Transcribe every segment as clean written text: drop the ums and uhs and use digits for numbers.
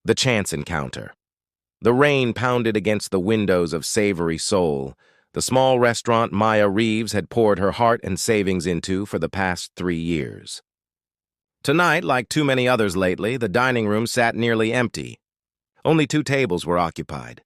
The chance encounter. The rain pounded against the windows of Savory Soul, the small restaurant Maya Reeves had poured her heart and savings into for the past 3 years. Tonight, like too many others lately, the dining room sat nearly empty. Only 2 tables were occupied.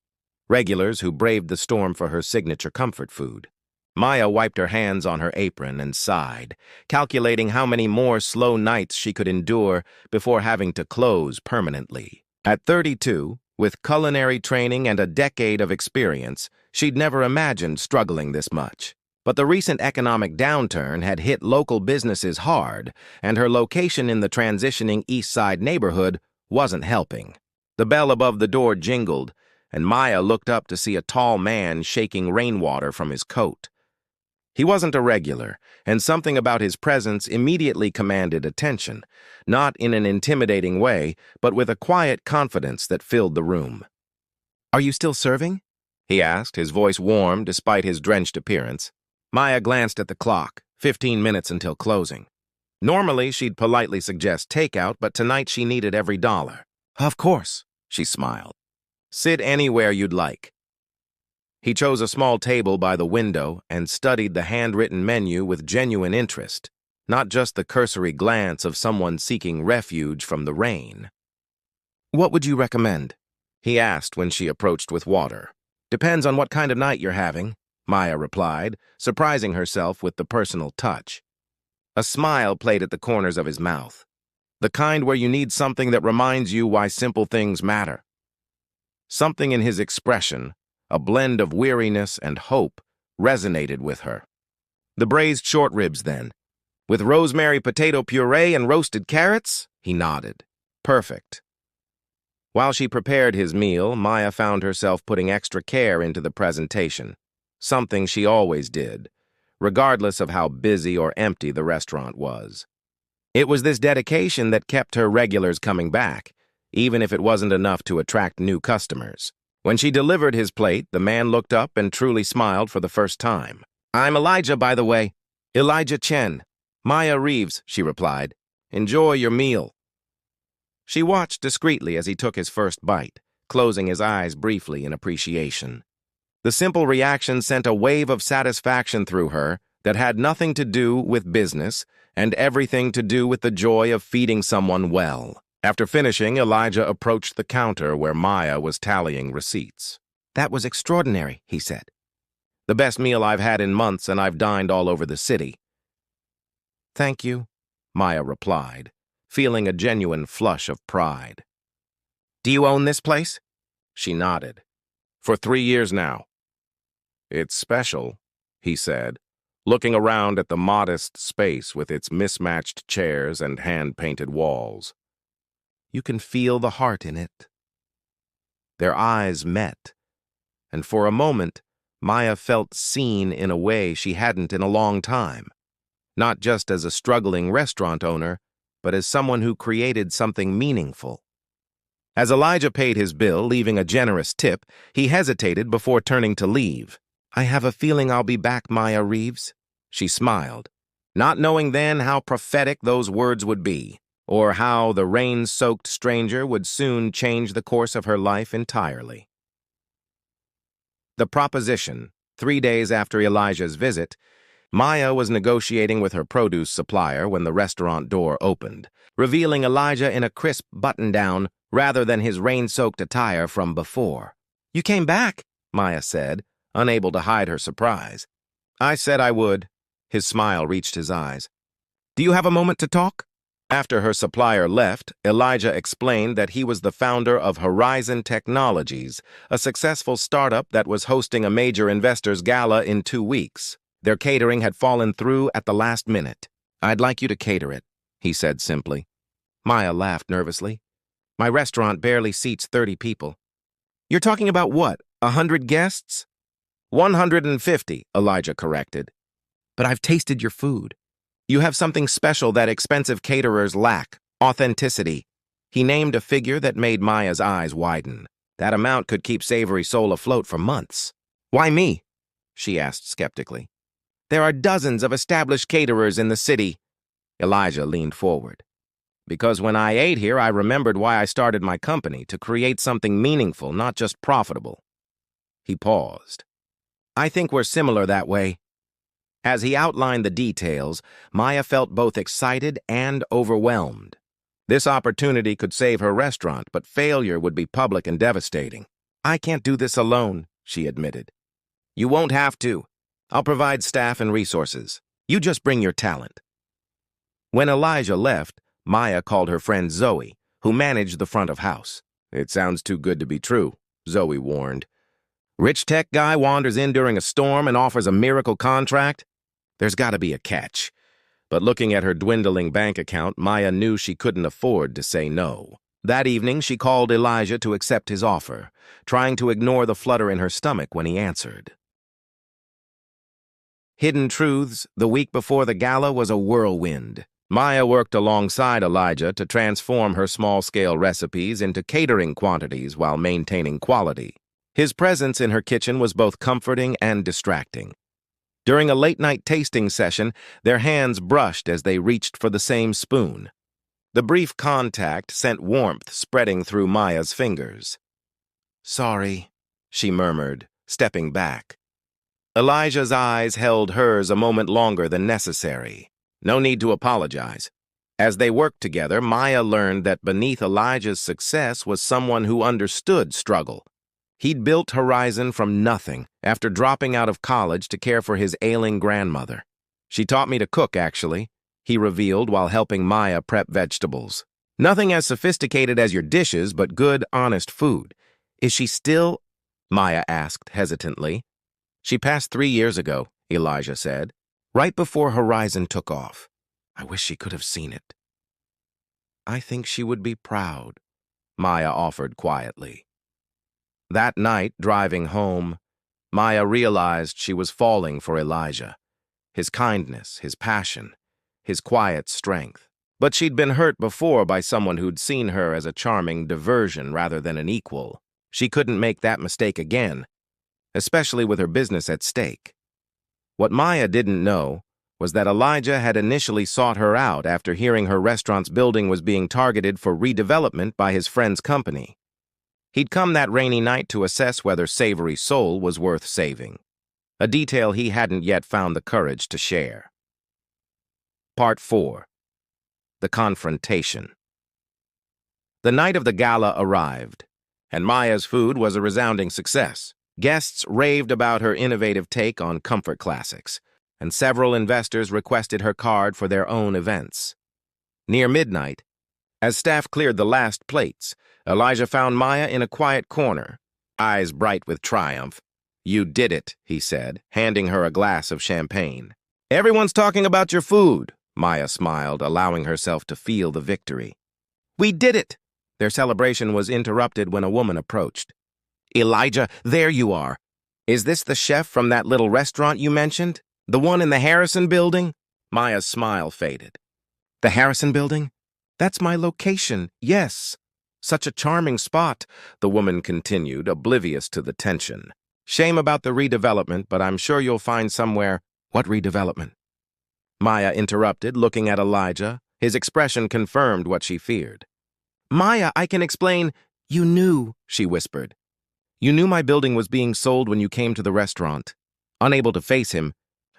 Regulars who braved the storm for her signature comfort food. Maya wiped her hands on her apron and sighed, calculating how many more slow nights she could endure before having to close permanently. At 32, with culinary training and a decade of experience, she'd never imagined struggling this much. But the recent economic downturn had hit local businesses hard, and her location in the transitioning East Side neighborhood wasn't helping. The bell above the door jingled, and Maya looked up to see a tall man shaking rainwater from his coat. He wasn't a regular, and something about his presence immediately commanded attention, not in an intimidating way, but with a quiet confidence that filled the room. "Are you still serving?" he asked, his voice warm despite his drenched appearance. Maya glanced at the clock, 15 minutes until closing. Normally, she'd politely suggest takeout, but tonight she needed every dollar. "Of course," she smiled. "Sit anywhere you'd like." He chose a small table by the window and studied the handwritten menu with genuine interest, not just the cursory glance of someone seeking refuge from the rain. "What would you recommend?" he asked when she approached with water. "Depends on what kind of night you're having," Maya replied, surprising herself with the personal touch. A smile played at the corners of his mouth. "The kind where you need something that reminds you why simple things matter." Something in his expression, a blend of weariness and hope, resonated with her. "The braised short ribs, then. With rosemary potato puree and roasted carrots?" He nodded. "Perfect." While she prepared his meal, Maya found herself putting extra care into the presentation, something she always did, regardless of how busy or empty the restaurant was. It was this dedication that kept her regulars coming back, even if it wasn't enough to attract new customers. When she delivered his plate, the man looked up and truly smiled for the first time. "I'm Elijah, by the way. Elijah Chen. Maya Reeves," she replied. "Enjoy your meal." She watched discreetly as he took his first bite, closing his eyes briefly in appreciation. The simple reaction sent a wave of satisfaction through her that had nothing to do with business and everything to do with the joy of feeding someone well. After finishing, Elijah approached the counter where Maya was tallying receipts. "That was extraordinary," he said. "The best meal I've had in months, and I've dined all over the city." "Thank you," Maya replied, feeling a genuine flush of pride. "Do you own this place?" She nodded. "For 3 years now." "It's special," he said, looking around at the modest space with its mismatched chairs and hand-painted walls. "You can feel the heart in it." Their eyes met, and for a moment, Maya felt seen in a way she hadn't in a long time, not just as a struggling restaurant owner, but as someone who created something meaningful. As Elijah paid his bill, leaving a generous tip, he hesitated before turning to leave. "I have a feeling I'll be back, Maya Reeves," she smiled, not knowing then how prophetic those words would be, or how the rain-soaked stranger would soon change the course of her life entirely. The proposition. 3 days after Elijah's visit, Maya was negotiating with her produce supplier when the restaurant door opened, revealing Elijah in a crisp button-down rather than his rain-soaked attire from before. "You came back," Maya said, unable to hide her surprise. "I said I would." His smile reached his eyes. "Do you have a moment to talk?" After her supplier left, Elijah explained that he was the founder of Horizon Technologies, a successful startup that was hosting a major investors' gala in 2 weeks. Their catering had fallen through at the last minute. "I'd like you to cater it," he said simply. Maya laughed nervously. "My restaurant barely seats 30 people. "You're talking about what, 100 guests?" 150, Elijah corrected. "But I've tasted your food. You have something special that expensive caterers lack, authenticity." He named a figure that made Maya's eyes widen. That amount could keep Savory Soul afloat for months. "Why me?" she asked skeptically. "There are dozens of established caterers in the city." Elijah leaned forward. Because when I ate here, I remembered why I started my company, to create something meaningful, not just profitable. He paused. I think we're similar that way. As he outlined the details, Maya felt both excited and overwhelmed. This opportunity could save her restaurant, but failure would be public and devastating. I can't do this alone, she admitted. You won't have to. I'll provide staff and resources. You just bring your talent. When Elijah left, Maya called her friend Zoe, who managed the front of house. It sounds too good to be true, Zoe warned. Rich tech guy wanders in during a storm and offers a miracle contract? There's got to be a catch. But looking at her dwindling bank account, Maya knew she couldn't afford to say no. That evening, she called Elijah to accept his offer, trying to ignore the flutter in her stomach when he answered. Hidden Truths, the week before the gala, was a whirlwind. Maya worked alongside Elijah to transform her small-scale recipes into catering quantities while maintaining quality. His presence in her kitchen was both comforting and distracting. During a late-night tasting session, their hands brushed as they reached for the same spoon. The brief contact sent warmth spreading through Maya's fingers. Sorry, she murmured, stepping back. Elijah's eyes held hers a moment longer than necessary. No need to apologize. As they worked together, Maya learned that beneath Elijah's success was someone who understood struggle. He'd built Horizon from nothing after dropping out of college to care for his ailing grandmother. She taught me to cook, actually, he revealed while helping Maya prep vegetables. Nothing as sophisticated as your dishes, but good, honest food. Is she still? Maya asked hesitantly. She passed 3 years ago, Elijah said, right before Horizon took off. I wish she could have seen it. I think she would be proud, Maya offered quietly. That night, driving home, Maya realized she was falling for Elijah. His kindness, his passion, his quiet strength. But she'd been hurt before by someone who'd seen her as a charming diversion rather than an equal. She couldn't make that mistake again, especially with her business at stake. What Maya didn't know was that Elijah had initially sought her out after hearing her restaurant's building was being targeted for redevelopment by his friend's company. He'd come that rainy night to assess whether Savory Soul was worth saving, a detail he hadn't yet found the courage to share. Part 4. The Confrontation. The night of the gala arrived, and Maya's food was a resounding success. Guests raved about her innovative take on comfort classics, and several investors requested her card for their own events. Near midnight, as staff cleared the last plates, Elijah found Maya in a quiet corner, eyes bright with triumph. You did it, he said, handing her a glass of champagne. Everyone's talking about your food, Maya smiled, allowing herself to feel the victory. We did it! Their celebration was interrupted when a woman approached. Elijah, there you are. Is this the chef from that little restaurant you mentioned? The one in the Harrison building? Maya's smile faded. The Harrison building? That's my location, yes. Such a charming spot, the woman continued, oblivious to the tension. Shame about the redevelopment, but I'm sure you'll find somewhere. What redevelopment? Maya interrupted, looking at Elijah. His expression confirmed what she feared. Maya, I can explain. You knew, she whispered. You knew my building was being sold when you came to the restaurant. Unable to face him,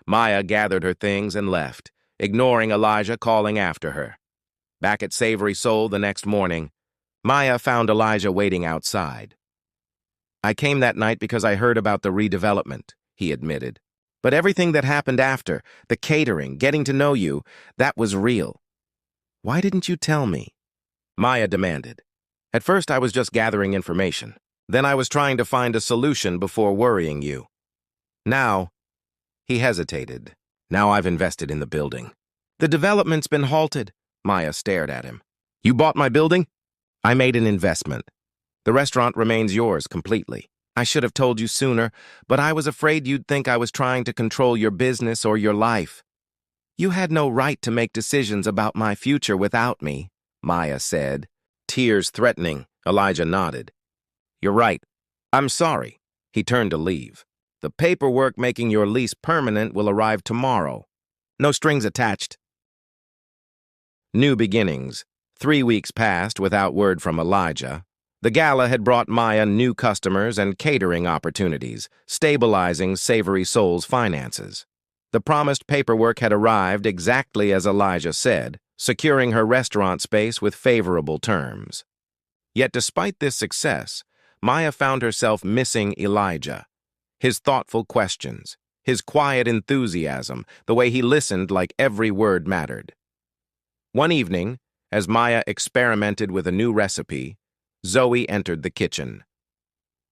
Maya gathered her things and left, ignoring Elijah calling after her. Back at Savory Soul the next morning, Maya found Elijah waiting outside. I came that night because I heard about the redevelopment, he admitted. But everything that happened after, the catering, getting to know you, that was real. Why didn't you tell me? Maya demanded. At first I was just gathering information. Then I was trying to find a solution before worrying you. Now, he hesitated. Now I've invested in the building. The development's been halted. Maya stared at him. You bought my building? I made an investment. The restaurant remains yours completely. I should have told you sooner, but I was afraid you'd think I was trying to control your business or your life. You had no right to make decisions about my future without me, Maya said. Tears threatening, Elijah nodded. You're right. I'm sorry. He turned to leave. The paperwork making your lease permanent will arrive tomorrow. No strings attached. New Beginnings, 3 weeks passed without word from Elijah. The gala had brought Maya new customers and catering opportunities, stabilizing Savory Soul's finances. The promised paperwork had arrived exactly as Elijah said, securing her restaurant space with favorable terms. Yet despite this success, Maya found herself missing Elijah. His thoughtful questions, his quiet enthusiasm, the way he listened like every word mattered. One evening, as Maya experimented with a new recipe, Zoe entered the kitchen.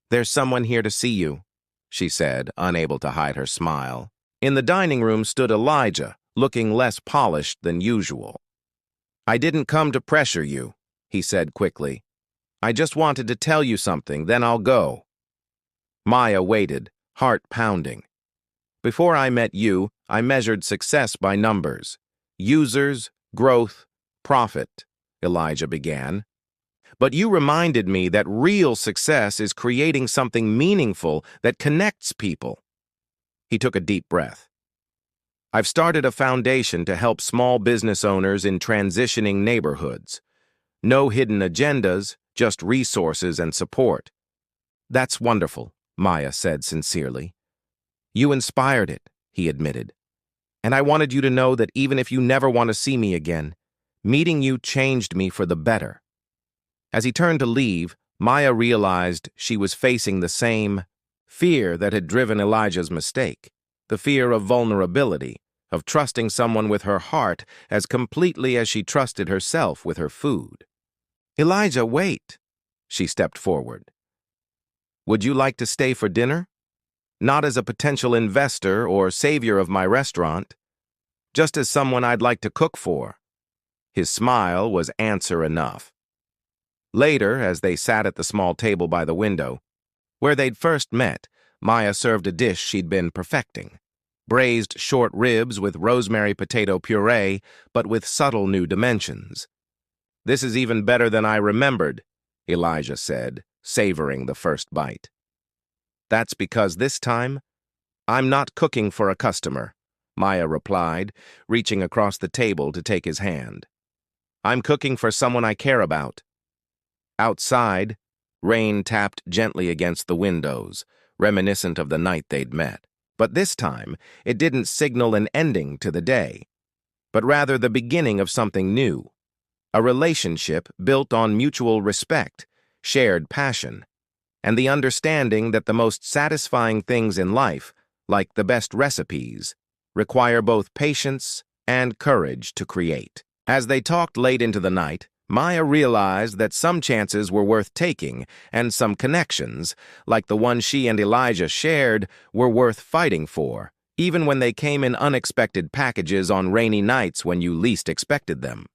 "There's someone here to see you," she said, unable to hide her smile. In the dining room stood Elijah, looking less polished than usual. "I didn't come to pressure you," he said quickly. "I just wanted to tell you something, then I'll go." Maya waited, heart pounding. "Before I met you, I measured success by numbers. Users, growth, profit," Elijah began. "But you reminded me that real success is creating something meaningful that connects people." He took a deep breath. "I've started a foundation to help small business owners in transitioning neighborhoods. No hidden agendas, just resources and support." "That's wonderful," Maya said sincerely. "You inspired it," he admitted. "And I wanted you to know that even if you never want to see me again, meeting you changed me for the better." As he turned to leave, Maya realized she was facing the same fear that had driven Elijah's mistake, the fear of vulnerability, of trusting someone with her heart as completely as she trusted herself with her food. "Elijah, wait." She stepped forward. "Would you like to stay for dinner? Not as a potential investor or savior of my restaurant, just as someone I'd like to cook for." His smile was answer enough. Later, as they sat at the small table by the window, where they'd first met, Maya served a dish she'd been perfecting. Braised short ribs with rosemary potato puree, but with subtle new dimensions. "This is even better than I remembered," Elijah said, savoring the first bite. "That's because this time, I'm not cooking for a customer," Maya replied, reaching across the table to take his hand. "I'm cooking for someone I care about." Outside, rain tapped gently against the windows, reminiscent of the night they'd met. But this time, it didn't signal an ending to the day, but rather the beginning of something new. A relationship built on mutual respect, shared passion, and the understanding that the most satisfying things in life, like the best recipes, require both patience and courage to create. As they talked late into the night, Maya realized that some chances were worth taking, and some connections, like the one she and Elijah shared, were worth fighting for, even when they came in unexpected packages on rainy nights when you least expected them.